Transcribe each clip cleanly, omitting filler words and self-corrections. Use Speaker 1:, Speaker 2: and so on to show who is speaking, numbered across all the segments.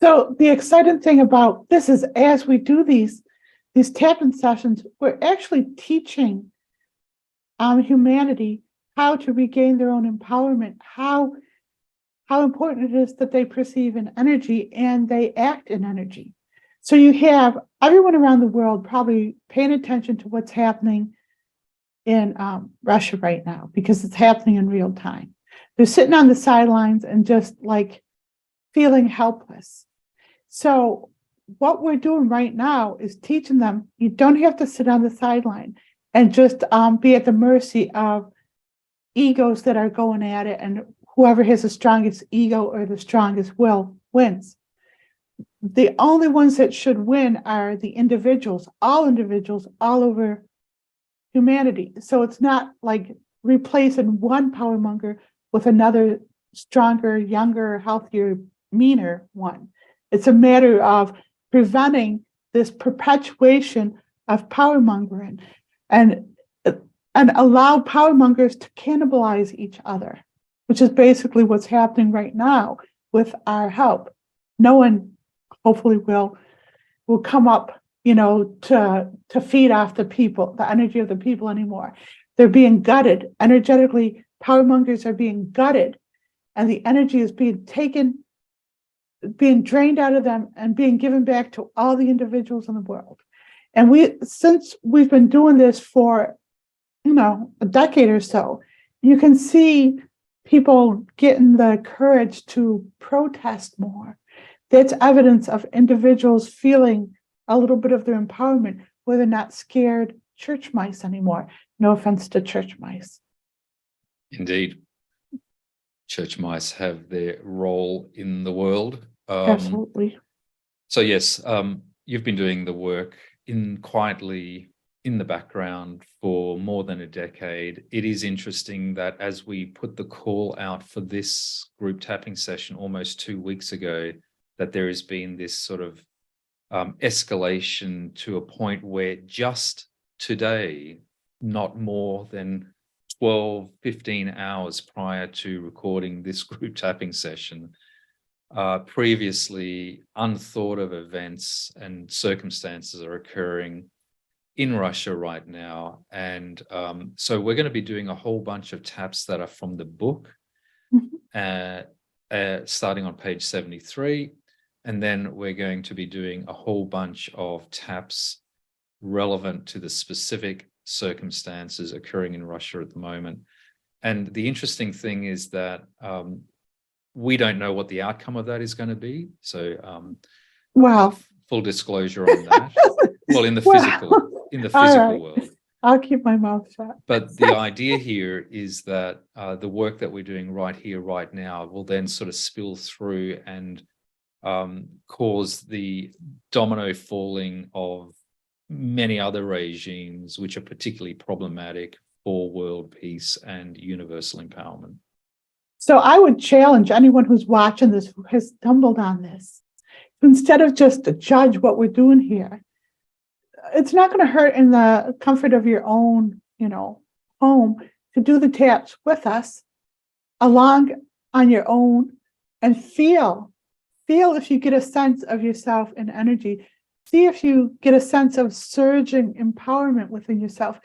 Speaker 1: So the exciting thing about this is as we do these tapping sessions, we're actually teaching humanity how to regain their own empowerment, how important it is that they perceive an energy and they act in energy. So you have everyone around the world probably paying attention to what's happening in Russia right now, because it's happening in real time. They're sitting on the sidelines and just like feeling helpless. So what we're doing right now is teaching them you don't have to sit on the sideline and just be at the mercy of egos that are going at it, and whoever has the strongest ego or the strongest will wins. The only ones that should win are the individuals all over humanity. So it's not like replacing one power monger with another stronger, younger, healthier, meaner one. It's a matter of preventing this perpetuation of power mongering and allow power mongers to cannibalize each other, which is basically what's happening right now with our help. No one hopefully will come up, to feed off the people, the energy of the people anymore. They're being gutted. Energetically, power mongers are being gutted, and the energy is being drained out of them and being given back to all the individuals in the world. And since we've been doing this for, a decade or so, you can see people getting the courage to protest more. That's evidence of individuals feeling a little bit of their empowerment, where they're not scared church mice anymore. No offense to church mice.
Speaker 2: Indeed. Church mice have their role in the world.
Speaker 1: Absolutely.
Speaker 2: So yes, you've been doing the work quietly in the background for more than a decade. It is interesting that as we put the call out for this group tapping session almost 2 weeks ago, that there has been this sort of escalation to a point where just today, not more than 12, 15 hours prior to recording this group tapping session, previously unthought of events and circumstances are occurring in Russia right now. And so we're going to be doing a whole bunch of taps that are from the book, starting on page 73. And then we're going to be doing a whole bunch of taps relevant to the specific circumstances occurring in Russia at the moment. And the interesting thing is that we don't know what the outcome of that is going to be. So full disclosure on that. Well, in the physical world.
Speaker 1: I'll keep my mouth shut.
Speaker 2: But the idea here is that the work that we're doing right here, right now, will then sort of spill through and cause the domino falling of many other regimes which are particularly problematic for world peace and universal empowerment.
Speaker 1: So I would challenge anyone who's watching this, who has stumbled on this, instead of just to judge what we're doing here, it's not going to hurt in the comfort of your own, home, to do the taps with us along on your own and feel if you get a sense of yourself and energy. See if you get a sense of surging empowerment within yourself.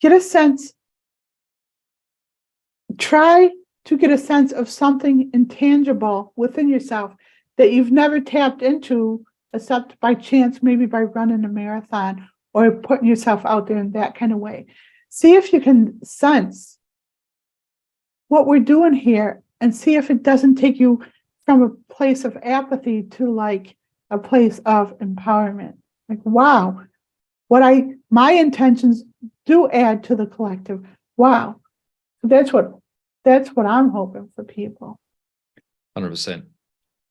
Speaker 1: Get a sense, try to get a sense of something intangible within yourself that you've never tapped into except by chance, maybe by running a marathon or putting yourself out there in that kind of way. See if you can sense what we're doing here and see if it doesn't take you from a place of apathy to like a place of empowerment. Like, wow, my intentions do add to the collective. Wow. That's what I'm hoping for people.
Speaker 2: 100%.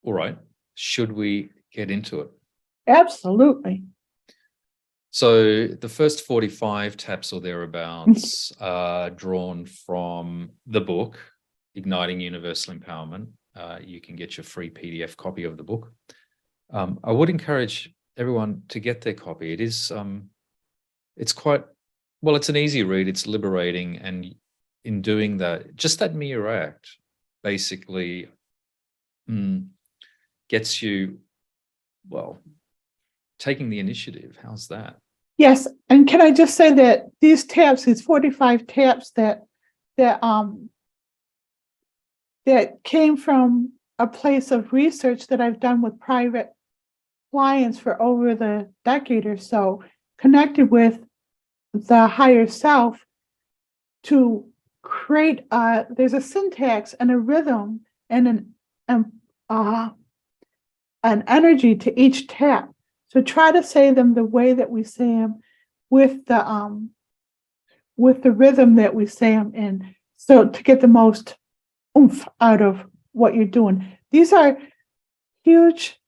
Speaker 2: All right. Should we get into it?
Speaker 1: Absolutely.
Speaker 2: So the first 45 taps or thereabouts are drawn from the book, Igniting Universal Empowerment. You can get your free PDF copy of the book. I would encourage everyone to get their copy. It is, it's quite, well, it's an easy read. It's liberating. And in doing that, just that mere act basically gets you, well, taking the initiative. How's that?
Speaker 1: Yes, and can I just say that these taps, these 45 taps that came from a place of research that I've done with private clients for over the decade or so, connected with the higher self to create there's a syntax and a rhythm and an energy to each tap. So try to say them the way that we say them with the rhythm that we say them in. So to get the most oomph out of what you're doing. These are huge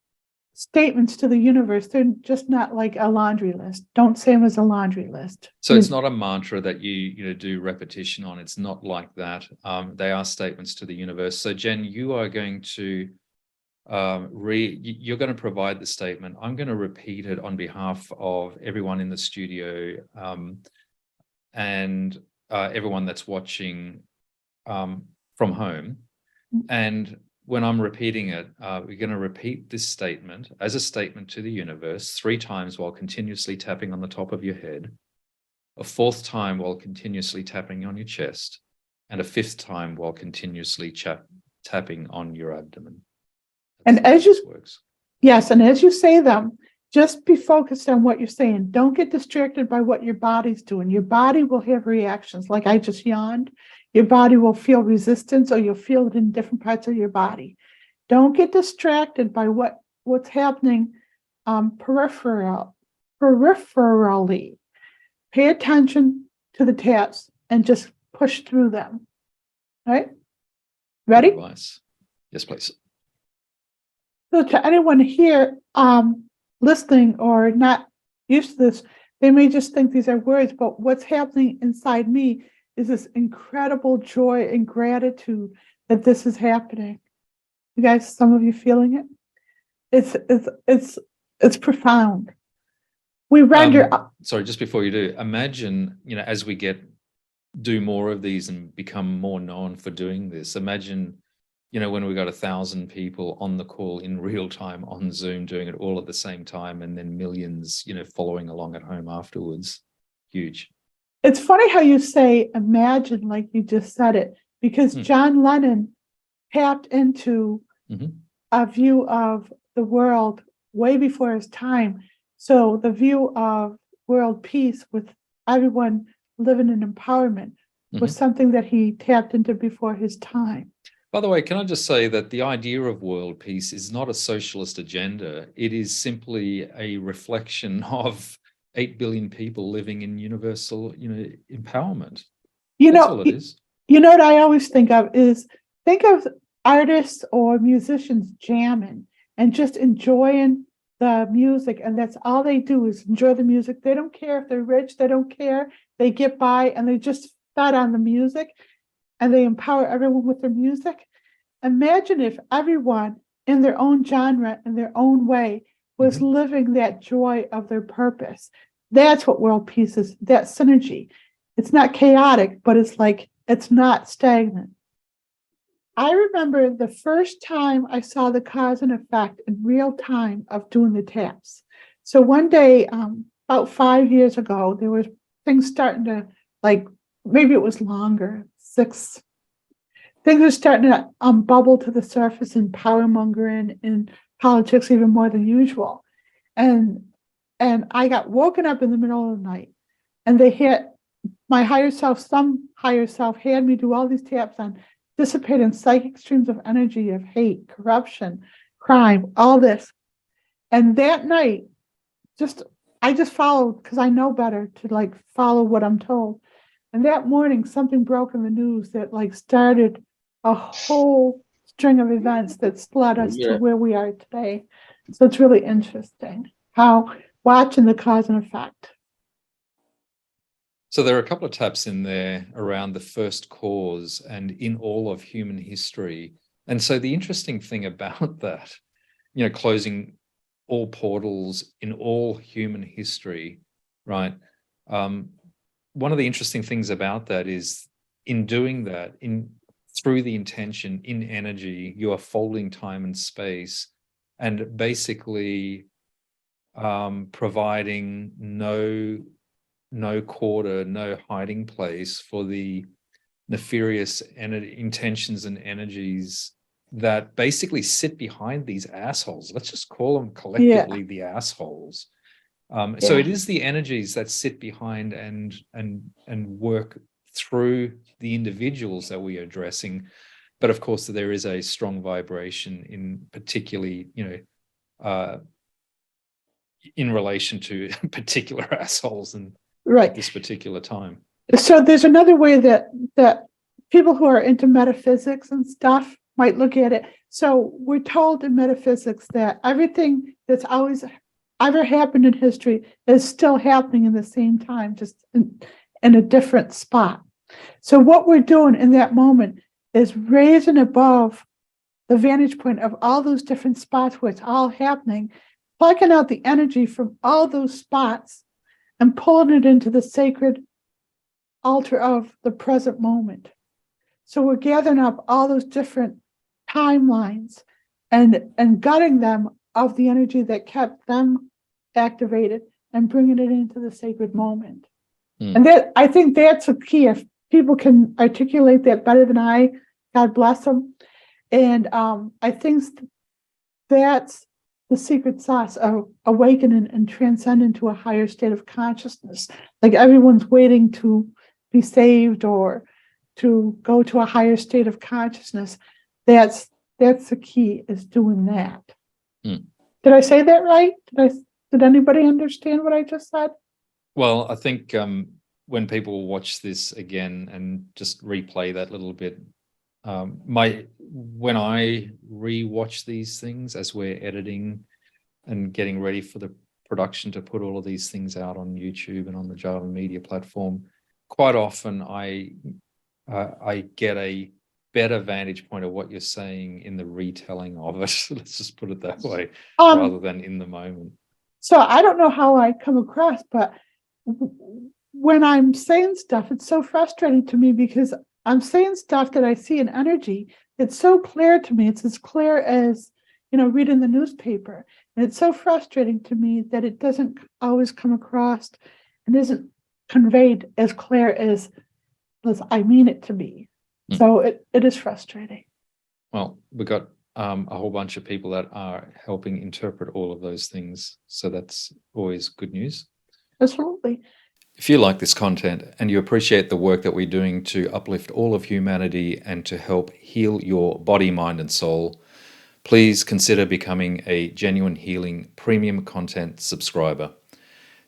Speaker 1: statements to the universe. They're just not like a laundry list. Don't say them as a laundry list.
Speaker 2: So it's not a mantra that you do repetition on. It's not like that. They are statements to the universe. So Jen, you are going to you're going to provide the statement. I'm going to repeat it on behalf of everyone in the studio and everyone that's watching from home. And when I'm repeating it, we're going to repeat this statement as a statement to the universe 3 times while continuously tapping on the top of your head, a 4th time while continuously tapping on your chest, and a 5th time while continuously tapping on your abdomen.
Speaker 1: And as you works. Yes, and as you say them, just be focused on what you're saying. Don't get distracted by what your body's doing. Your body will have reactions, like I just yawned. Your body will feel resistance, or you'll feel it in different parts of your body. Don't get distracted by what's happening peripherally. Pay attention to the taps and just push through them. All right? Ready?
Speaker 2: Good advice. Yes, please.
Speaker 1: So to anyone here listening or not used to this, they may just think these are words, but what's happening inside me is this incredible joy and gratitude that this is happening. You guys, some of you feeling it? It's profound. We render.
Speaker 2: Sorry, just before you do, imagine, as we do more of these and become more known for doing this, imagine, when we got 1,000 people on the call in real time on Zoom, doing it all at the same time, and then millions, following along at home afterwards. Huge.
Speaker 1: It's funny how you say imagine, like you just said it, because John Lennon tapped into a view of the world way before his time. So the view of world peace with everyone living in empowerment was something that he tapped into before his time.
Speaker 2: By the way, can I just say that the idea of world peace is not a socialist agenda. It is simply a reflection of 8 billion people living in universal, empowerment. That's all it is.
Speaker 1: You know what I always think of artists or musicians jamming and just enjoying the music, and that's all they do is enjoy the music. They don't care if they're rich, they don't care. They get by and they just fed on the music, and they empower everyone with their music. Imagine if everyone in their own genre, in their own way, was living that joy of their purpose. That's what world peace is, that synergy. It's not chaotic, but it's not stagnant. I remember the first time I saw the cause and effect in real time of doing the taps. So one day, about 5 years ago, there was things starting to, maybe it was longer, 6. Things are starting to bubble to the surface in powermongering, in politics, even more than usual. And I got woken up in the middle of the night, and they hit my higher self, some higher self had me do all these taps on dissipating psychic streams of energy, of hate, corruption, crime, all this. And that night, I just followed, because I know better to follow what I'm told. And that morning, something broke in the news that started a whole string of events that led us to where we are today. So it's really interesting how watching the cause and effect.
Speaker 2: So there are a couple of taps in there around the first cause and in all of human history. And so the interesting thing about that, closing all portals in all human history, right? One of the interesting things about that is in doing that, through the intention, in energy, you are folding time and space and basically providing no quarter, no hiding place for the nefarious intentions and energies that basically sit behind these assholes. Let's just call them collectively the assholes. So it is the energies that sit behind and work through the individuals that we are addressing. But of course, there is a strong vibration in particularly, in relation to particular assholes and at this particular time.
Speaker 1: So there's another way that people who are into metaphysics and stuff might look at it. So we're told in metaphysics that everything that's always ever happened in history is still happening in the same time, just in a different spot. So what we're doing in that moment is raising above the vantage point of all those different spots where it's all happening, plucking out the energy from all those spots and pulling it into the sacred altar of the present moment. So we're gathering up all those different timelines and gutting them of the energy that kept them activated and bringing it into the sacred moment. And that, I think that's a key. If people can articulate that better than I, God bless them. And I think that's the secret sauce of awakening and transcending to a higher state of consciousness. Like everyone's waiting to be saved or to go to a higher state of consciousness. That's the key, is doing that. Did I say that right? Did anybody understand what I just said?
Speaker 2: Well, I think when people watch this again and just replay that little bit, when I re-watch these things as we're editing and getting ready for the production to put all of these things out on YouTube and on the Java Media platform, quite often I get a better vantage point of what you're saying in the retelling of it. Let's just put it that way, rather than in the moment.
Speaker 1: So I don't know how I come across, but when I'm saying stuff, it's so frustrating to me because I'm saying stuff that I see in energy. It's so clear to me. It's as clear as, reading the newspaper. And it's so frustrating to me that it doesn't always come across and isn't conveyed as clear as I mean it to be. So it is frustrating.
Speaker 2: Well, we've got a whole bunch of people that are helping interpret all of those things. So that's always good news.
Speaker 1: Absolutely.
Speaker 2: If you like this content and you appreciate the work that we're doing to uplift all of humanity and to help heal your body, mind, and soul, please consider becoming a Jenuine Healing premium content subscriber.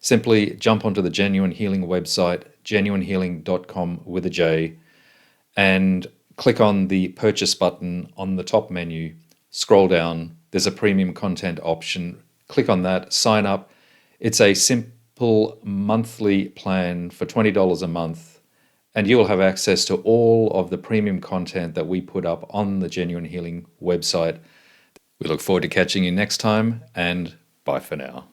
Speaker 2: Simply jump onto the Jenuine Healing website, jenuinehealing.com with a J, and click on the purchase button on the top menu. Scroll down, there's a premium content option. Click on that, sign up. It's a simple monthly plan for $20 a month, and you will have access to all of the premium content that we put up on the Jenuine Healing website. We look forward to catching you next time, and bye for now.